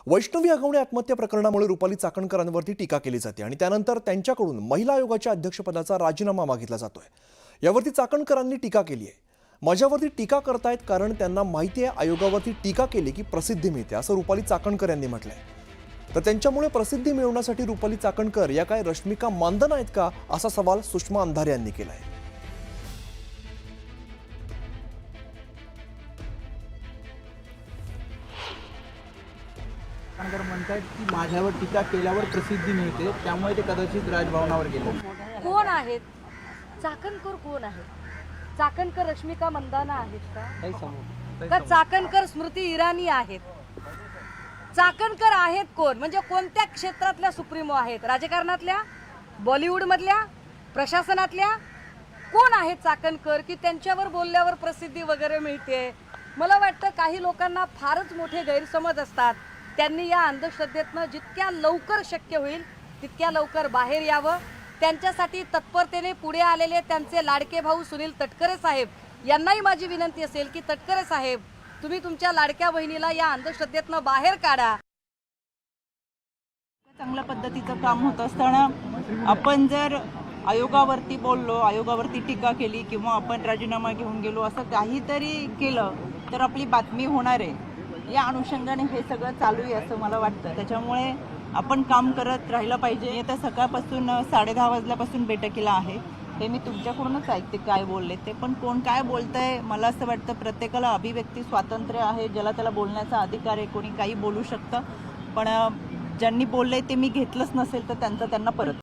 वैष्णवी हगवणे आत्महत्या प्रकरणामुळे रुपाली चाकणकरांवरती टीका केली जाते आणि त्यानंतर त्यांच्याकडून महिला आयोगाच्या अध्यक्षपदाचा राजीनामा मागितला जातोय। यावरती चाकणकरांनी टीका केली आहे। माझ्यावरती टीका करतायत कारण त्यांना माहिती आहे आयोगावरती टीका केली की प्रसिद्धी मिळते, असं रुपाली चाकणकर यांनी म्हटलंय। तर त्यांच्यामुळे प्रसिद्धी मिळवण्यासाठी रुपाली चाकणकर या काय रश्मिका मानधन आहेत का, असा सवाल सुषमा अंधारे यांनी केलाय। म्हणतात की माझ्यावर टीका केल्यावर प्रसिद्धी मिळते, त्यामुळे ते कदाचित राजभवनावर गेले। कोण आहेत चाकणकर? कोण आहेत चाकणकर? रश्मिका मंदाना आहेत का चाकणकर स्मृती इराणी आहेत? चाकणकर आहेत कोण? म्हणजे कोणत्या क्षेत्रातल्या सुप्रीमो आहेत? राजकारणातल्या, बॉलिवूड मधल्या, प्रशासनातल्या? कोण आहेत चाकणकर की त्यांच्यावर बोलल्यावर प्रसिद्धी वगैरे मिळते? मला वाटतं काही लोकांना फारच मोठे गैरसमज असतात। त्यांनी या अंधश्रद्धेतनं जितक्या लवकर शक्य होईल तितक्या लवकर बाहेर यावं। त्यांच्यासाठी तत्परतेने पुढे आलेले त्यांचे लाडके भाऊ सुनील तटकरे साहेब यांनाही माझी विनंती असेल की तटकरे साहेब, तुम्ही तुमच्या लाडक्या बहिणीला या अंधश्रद्धेतनं बाहेर काढा। चांगल्या पद्धतीचं काम होत असताना आपण जर आयोगावरती बोललो, आयोगावरती टीका केली किंवा आपण राजीनामा घेऊन गेलो, असं काहीतरी केलं तर आपली बातमी होणार आहे। या अनुषंगाने हे सगळं चालू आहे असं मला वाटतं। त्याच्यामुळे आपण काम करत राहिलं पाहिजे। आता सकाळपासून 10:30 वाजल्यापासून बैठकीला आहे। हे मी तुमच्याकडूनच ऐकते काय बोलले ते, पण कोण काय बोलतंय मला असं वाटतं प्रत्येकाला अभिव्यक्ती स्वातंत्र्य आहे, ज्याला त्याला बोलण्याचा अधिकार आहे, कोणी काही बोलू शकतं। पण ज्यांनी बोलले ते मी घेतलंच नसेल तर त्यांना परत